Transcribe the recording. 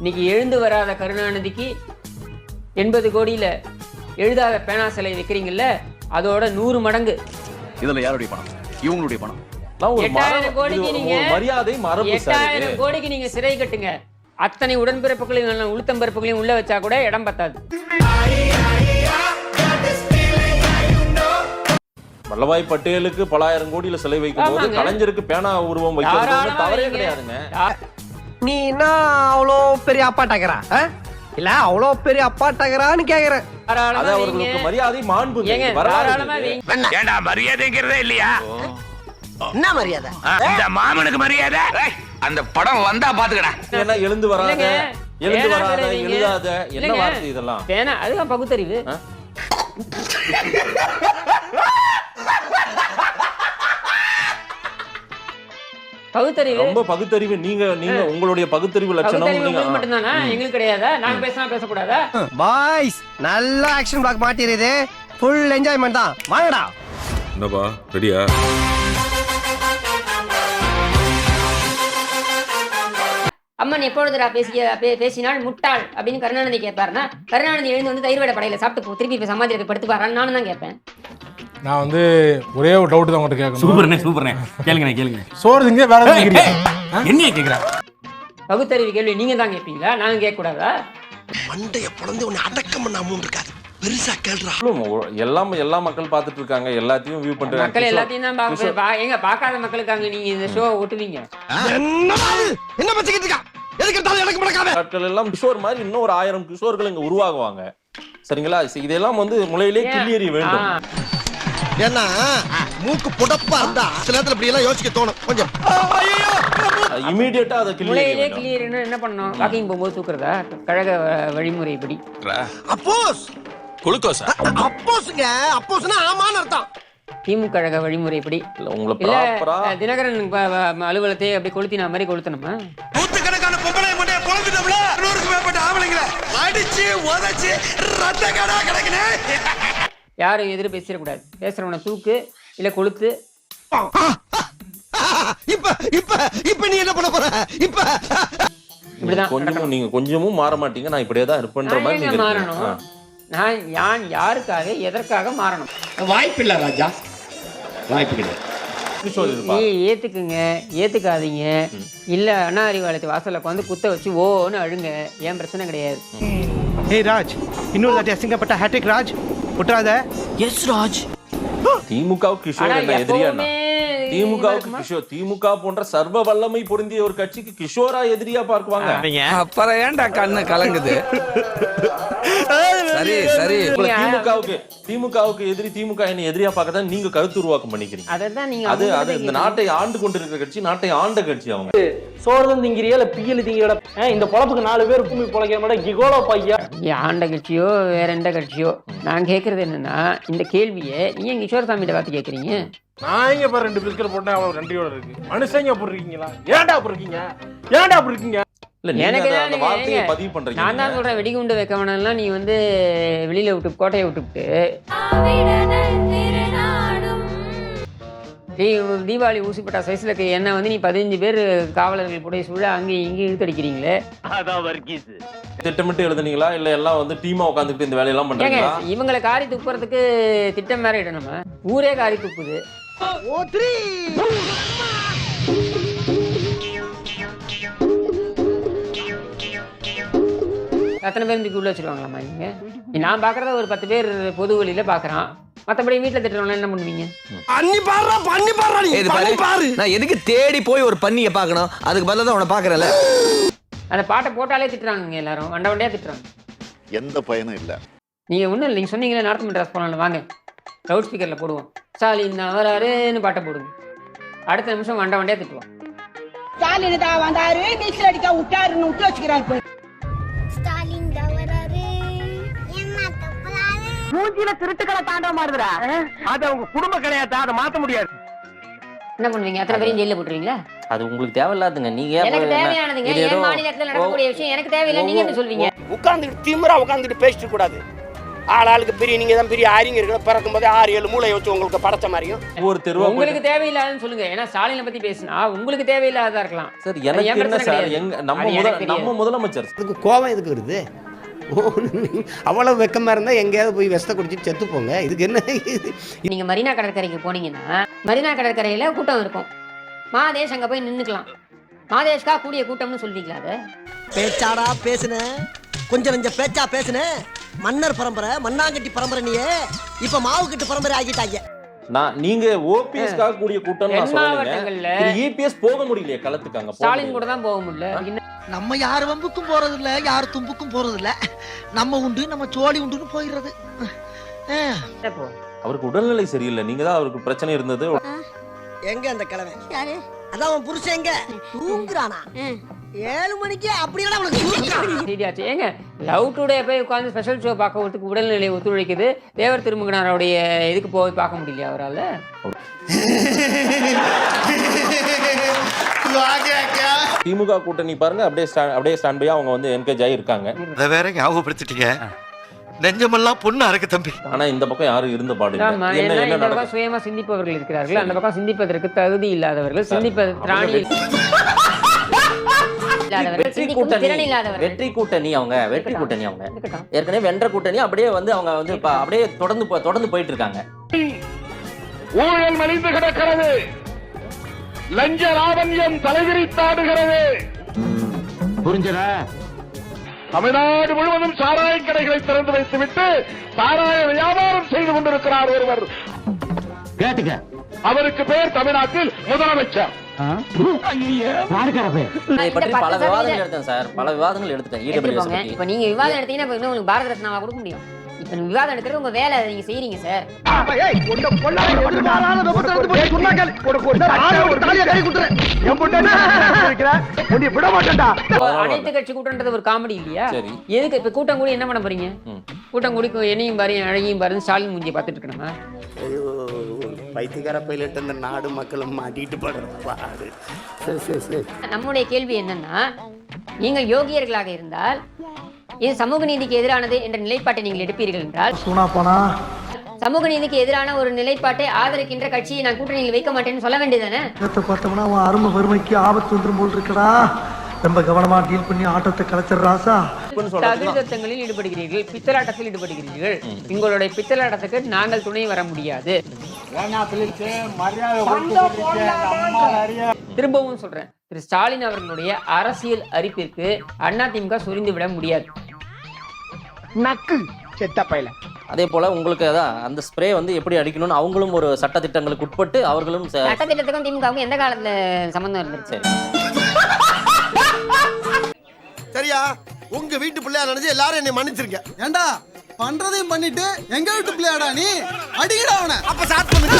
இன்னைக்கு எழுந்து வராத கருணாநிதிக்கு 80 கோடியில எழுதாத பேனா சிலை வைக்கிறீங்கல்ல, அதோட 100 மடங்கு. இதுல யாருடைய பணம்? இவங்களுடைய பணம். 8000 கோடிக்கு நீங்க மரியாதை மரபு 8000 கோடிக்கு நீங்க சிறை கட்டுங்க. அத்தனை உடன்பிறப்புகளையும் உளுத்தம்பிறப்புகளையும் உள்ள வச்சா கூட இடம் பத்தாது. வல்லபாய் பட்டேலுக்கு பல ஆயிரம் கோடியில சிலை வைக்கும் போது கலைஞருக்கு பேனா உருவம் வைக்கிறது தவறே கிடையாதுங்க. நீ என்ன அவ்வளோ பெரிய அப்பாட்டாக்கிறா இல்ல அவ்வளோ பெரிய அப்பாட்டாக்கிறான்னு கேக்குறேன். அது அவர்களுக்கு மரியாதை மாண்பு. ஏண்டா மரியாதைங்கிறதே இல்லையா? என்ன மரியாதை? இந்த மாமனுக்கு மரியாதை. அந்த படம் வந்தா பாத்துக்கடா. ஏன்னா எழுந்து வராத எழுதாத என்ன வார்த்தை இதெல்லாம்? பேனா அதுதான் பகுத்தறிவு. பகுத்தறிவு ரொம்ப பகுத்தறிவு. நீங்க உங்களுடைய பகுத்தறிவு லட்சணம் மட்டும்தானா? எங்களுக்கு கிடையாதா? நாங்க பேசினா பேசக்கூடாதா? பாய்ஸ் நல்ல ஆக்ஷன் பிளாக் மாட்டிருது. ஃபுல் என்ஜாய்மெண்ட் தான். வாங்கடா. என்னப்பா ரெடியா? அம்மன் எப்பொழுதுடா பேசினால் முட்டாள் அப்படின்னு கருணாநிதி கேட்பாருன்னா, கருணாநிதி எழுந்து வந்து தயிர் வடை படையில சாப்பிட்டு திருப்பி இப்ப சமாதியில போய் படுத்துப்பாரான்னு நானும் தான் கேட்பேன். நான் வந்து ஒரே ஒரு டவுட் தான் உங்கள்கிட்ட கேட்கணும். சூப்பர்ண்ணே கேளுங்க. சோறு திங்க வேற என்ன கேட்குறா? பகுத்தறிவு கேள்வி நீங்க தான் கேட்பீங்களா? நாங்க கேட்க கூடாதா? மண்டைய பொளந்து உன்னை அடக்கம் பண்ணாம இருக்காது. பெருசா கேள்றா. எல்லா மக்கள் பார்த்துட்டு இருக்காங்க, எல்லாத்தையும் வியூ பண்றாங்க. மக்கள் எல்லாத்தையும் தான் எங்க பார்க்காத மக்களுக்காக நீங்க இந்த ஷோ ஓட்டுவீங்க. என்ன பச்சிக்கிட்டு இருக்கா? எதுக்கு தால எனக்கு மடக்காத? மக்கள் எல்லாம் கிஷோர் மாதிரி இன்னும் ஒரு 1000 கிஷோர்கள் இங்க உருவாகுவாங்க. சரிங்களா? இதெல்லாம் வந்து முளையிலே கிள்ளியறி வேண்டும். ஏன்னா மூக்கு புடப்பா இருந்தா சில நேரத்துல இப்படி எல்லாம் யோசிக்க தோணும். கொஞ்சம் இமிடியேட்டா அத கிளியர்னா என்ன பண்ணனும்? வாக்கிங் போகும்போது தூக்குறதா? கழக வழிமுறைப்படி. அப்போஸ் குளுக்கோஸ். அப்போஸ்ங்க. அப்போஸ்னா ஆமான்னு அர்த்தம். திமுக கழக வழிமுறைப்படி உங்களை ப்ராப்பரா தினகரன் அலுவலகத்தை அப்படி கொளுத்தினா மாதிரி கொளுத்தணுமா? நூத்துக்கணக்கான பொம்பளை மண்டைய பொளந்துட்டோம்ல. 100க்கு மேற்பட்ட ஆம்பளைங்கள அடிச்சு உதைச்சு ரத்தக்கடா கிடக்குனே. யாரும் எதிர பேசிடக்கூடாது. பேசுறவனை தூக்கு இல்ல கொளுத்து. இப்ப நீ என்ன பண்ண போற? இப்படிதான் நீங்க கொஞ்சமும் மாற மாட்டீங்க. நான் இப்படியே தான் இருப்பேன்ற மாதிரி நீங்க மாறணும். நான் யாருக்காக எதற்காக மாறணும்? வாய்ப்பு இல்ல ராஜா, வாய்ப்பு கிடையாது. ஏத்துக்காதீங்க. இல்ல அண்ணா அறிவாலயத்து வாசல்ல வந்து குத்த வச்சு ஓன்னு அழுங்க. ஏன் பிரச்சனை கிடையாது. ஏய் ராஜ், இன்னொரு தாட்டி அசிங்கப்பட்ட ஹேட்ரிக் ராஜ் விட்டுறாத. எஸ் ராஜ். திமுகவுக்கு கிஷோர் என்ன எதிரியா? திமுகவுக்கு கிஷோர், திமுக போன்ற சர்வ வல்லமை பொருந்திய ஒரு கட்சிக்கு கிஷோரா எதிரியா பார்க்குவாங்க. அப்புறம் ஏன்டா கண்ணு கலங்குது? சரி சரி. திமுகவுக்கு எதிரி, திமுக என்ன எதிரியா பார்க்கறதா நீங்க கருத்து உருவாக்கம் பண்ணிக்கிறீங்க. அதான் நீங்க அது இந்த நாட்டை ஆண்டு கொண்டிருக்கிற கட்சி, நாட்டை ஆண்ட கட்சி. அவங்க சோறுதான் திங்கிறியா இல்ல பியல் திங்கிறியா? இந்த பொழப்புக்கு 4 பேர் பூமி பொழைக்கிற மாதிரி கிகோலோ பையா. ஆண்ட கட்சியோ வேற எந்த கட்சியோ, நான் கேட்கறது என்னன்னா, இந்த கேள்வியை நீங்க கிஷோர் சாமிகிட்ட பார்த்து கேட்கறீங்க. நான் இங்க பாரு 2 பிஸ்கட் போட்டா அவ்வளவு நன்றியோட இருக்கு. மனுஷங்க அப்படி இருக்கீங்களா? ஏன்டா அப்படி இருக்கீங்க? எனக்கு அந்த வார்த்தையை பதிவு பண்றீங்க. நான் தான் சொல்றேன், வெடிகுண்டு வைக்க வேணாம்லாம் நீ வந்து வெளியில விட்டு கோட்டையை விட்டுவிட்டு தீபாவளி ஊசிப்பட்டா சைஸ்ல என்ன வந்து நீ 15 பேர் காவலர்கள் கூட சூழ அங்கேயும் இங்கேயும் இழுத்தடிக்கிறீங்களே. திட்டமிட்டு எழுதுனீங்களா இல்ல எல்லாம் வந்து டீமா உட்காந்துட்டு இந்த வேலையெல்லாம் பண்றீங்களா? இவங்களை காரி துப்புறதுக்கு திட்டம் வேற இடணுமா? ஊரே காரி துப்புது. எத்தனை பேர் உள்ள வச்சிருவாங்களாமா? நீங்க நான் பாக்குறத ஒரு 10 பேர் பொது வழியில பாக்குறான். மத்தபடி வீட்டுல திட்டுறவங்க என்ன பண்ணுவீங்க? நான் எதுக்கு தேடி போய் ஒரு பண்ணியை பார்க்கணும்? அதுக்கு பதிலா தான் உன்னை பாக்குறேன்ல. அந்த பாட்டை போட்டாலே திட்டுறாங்க, எல்லாரும் வண்ட வண்டியா திட்டுறாங்க. எந்த பயனும் இல்ல. நீங்க ஒண்ணும் இல்லை, நீங்க சொன்னீங்களே நார்த் மெட்ராஸ் போனாலும் வாங்க, லவுட் ஸ்பீக்கர்ல போடுவோம், ஸ்டாலின் தான் வராருன்னு பாட்டை போடுங்க. அடுத்த நிமிஷம் வண்ட வண்டியா திட்டுவோம். ஸ்டாலின் தான் வந்தாரு, நீச்சல் அடிக்க விட்டாருன்னு விட்டு வச்சுக்கிறாரு. ஸ்டாலின் தான் வராரு, என்ன தப்புறாரு? மூஞ்சில திருட்டுக்களை தாண்ட மாறுதுடா. அது அவங்க குடும்ப கிடையாது, அதை மாத்த முடியாது. என்ன பண்ணுவீங்க? அத்தனை பேரையும் ஜெயில போட்டுருவீங்களா? அது உங்களுக்கு தேவையில்லாதுங்க. நீங்க எனக்கு தேவையானதுங்க. என் மாநிலத்துல நடக்கக்கூடிய விஷயம் எனக்கு தேவையில்லை, நீங்க என்ன சொல்வீங்க? உட்கார்ந்துட்டு திமிரா உட்கார்ந்துட்டு பேசிட்டு கூடாது. ஆளுக்கு பெரிய நீங்க தான் பெரிய அறிஞர்கள் பிறக்கும் போதே 6-7 மூளை வச்சு உங்களுக்கு படைச்ச மாதிரியும் ஒரு தெருவா உங்களுக்கு தேவையில்லாதுன்னு சொல்லுங்க. ஏன்னா ஸ்டாலினை பத்தி பேசினா உங்களுக்கு தேவையில்லாததா இருக்கலாம் சார் எனக்கு என்ன சார் நம்ம முதலமைச்சர் அதுக்கு கோவம் எதுக்கு வருது? அவ்வளவு வெக்கமா இருந்தா எங்கேயாவது போய் வெஸ்த குடிச்சிட்டு செத்து போங்க. இதுக்கு என்ன? நீங்க மரீனா கடற்கரைக்கு போனீங்கன்னா மரீனா கடற்கரையில கூட்டம் இருக்கும். மாதேஷ் அங்க போய் நின்னுக்கலாம். மாதேஷ்கா கூடிய கூட்டம்னு சொல்றீங்களா? அது பேச்சாடா பேசுன, கொஞ்சம் கொஞ்சம் பேச்சா பேசுன. மன்னர் பரம்பரை, மண்ணாங்கட்டி பரம்பரை, நீயே இப்ப மாவு கட்டு பரம்பரை ஆகிட்டாங்க. நீங்க ஓபிஎஸ்காக கூடிய கூட்டம் நான் மாவட்டங்கள்ல இபிஎஸ் போக முடியலையே களத்துக்காங்க. ஸ்டாலின் கூட தான் போக முடியல. நம்ம யார் வம்புக்கும் போறது இல்ல, யார் தும்புக்கும் போறது இல்ல. நம்ம உண்டு, நம்ம சோழி உண்டுன்னு போயிடுறது. அவருக்கு உடல்நிலை சரியில்லை. நீங்க தான் அவருக்கு பிரச்சனை இருந்தது. எங்க அந்த கிழமை? அதான் அவன் புருஷன் எங்க தூங்குறானா? 7 மணிக்கு அப்படியே உனக்கு ஏங்க லவ் டுடே போய் உட்காந்து ஸ்பெஷல் ஷோ பார்க்கறதுக்கு உடல்நிலை ஒத்துழைக்குது. தேவர் திருமகனாருடைய இதுக்கு போய் பார்க்க முடியலையா அவரால்? திமுக கூட்டணி பாருங்க, அப்படியே ஸ்டாண்ட் பை அவங்க வந்து என்கேஜ் ஆகி இருக்காங்க. அதை வேற ஞாபகப்படுத்திட்டீங்க. நெஞ்சமெல்லாம் பொண்ணு அறக்கு தம்பி. ஆனா இந்த பக்கம் யாரும் இருந்த பாடு சுயமா சிந்திப்பவர்கள் இருக்கிறார்கள். அந்த பக்கம் சிந்திப்பதற்கு தகுதி இல்லாதவர்கள், சிந்திப்பது திராணி வெற்றி கூட்டணி அவங்க ஏற்கனவே வென்ற கூட்டணி அப்படியே வந்து அவங்க வந்து அப்படியே தொடர்ந்து போயிட்டு இருக்காங்க. ஊழல் மலிந்து கிடக்கிறது, லஞ்ச லாவண்யம் தலைவிரித்தாடுகிறது. புரிஞ்சதா? தமிழ்நாடு முழுவதும் சாராய கடைகளை திறந்து வைத்துவிட்டு சாராய வியாபாரம் செய்து கொண்டிருக்கிறார் ஒருவர். கேட்டுக்க, அவருக்கு பேர் தமிழ்நாட்டில் முதலமைச்சர். இதை பற்றி பல விவாதங்கள் எடுத்தேன் சார், பல விவாதங்கள் எடுத்துட்டேன். இப்ப நீங்க விவாதம் எடுத்தீங்கன்னா உங்களுக்கு பாரத ரத்னாவா கொடுக்க முடியும்? இப்ப விவாதம் எடுக்கிறது உங்க வேலை, நீங்க செய்றீங்க சார். அனைத்து கட்சி கூட்டம்ன்றது ஒரு காமெடி இல்லையா? எதுக்கு இப்ப கூட்டம் கூடி என்ன பண்ண போறீங்க? கூட்டம் கூடி என்னையும் பாரு அழகியும் பாரு ஸ்டாலின் மூஞ்சியை பார்த்துட்டு இருக்கணுமா? பைத்தியக்கார பைலட் இந்த நாடு மக்களும் மாட்டிட்டு படுறது. நம்முடைய கேள்வி என்னன்னா, நீங்கள் யோகியர்களாக இருந்தால் இது சமூக நீதிக்கு எதிரானது என்ற நிலைப்பாட்டை நீங்கள் எடுப்பீர்கள் என்றால், சமூக நீதிக்கு எதிரான ஒரு நிலைப்பாட்டை ஆதரிக்கின்ற கட்சியை நான் கூட்டணியில் வைக்க மாட்டேன்னு சொல்ல வேண்டியதானே? பார்த்தோம்னா அவன் அருமை வறுமைக்கு ஆபத்து வந்துடும் போல் இருக்கடா. ரொம்ப கவனமா டீல் பண்ணி ஆட்டத்தை கலைச்சிடுறாசா. தகுதிகளில் ஈடுபடுகிறீர்கள், பித்தலாட்டத்தில் ஈடுபடுகிறீர்கள். உங்களுடைய பித்தலாட்டத்துக்கு நாங்கள் துணை வர முடியாது. திரும்பவும் சொல்றேன், திரு ஸ்டாலின் அவர்களுடைய அரசியல் அறிப்பிற்கு அதிமுக சொரிந்து விட முடியாது. அதே போல உங்களுக்கு அந்த ஸ்ப்ரே வந்து எப்படி அடிக்கணும்னு அவங்களும் ஒரு சட்ட திட்டங்களுக்கு உட்பட்டு அவர்களும் சட்ட திட்டத்துக்கும் திமுகவுக்கும் எந்த காலத்துல சம்பந்தம் இருந்துச்சு? சரியா? உங்க வீட்டு பிள்ளையா நினைச்சு எல்லாரும் என்னை மன்னிச்சிருங்க. ஏண்டா பண்றதையும் பண்ணிட்டு எங்க வீட்டு பிள்ளையாடா நீ? அடிக்கடா அவனை. அப்ப ஸ்டார்ட் பண்ணுங்க.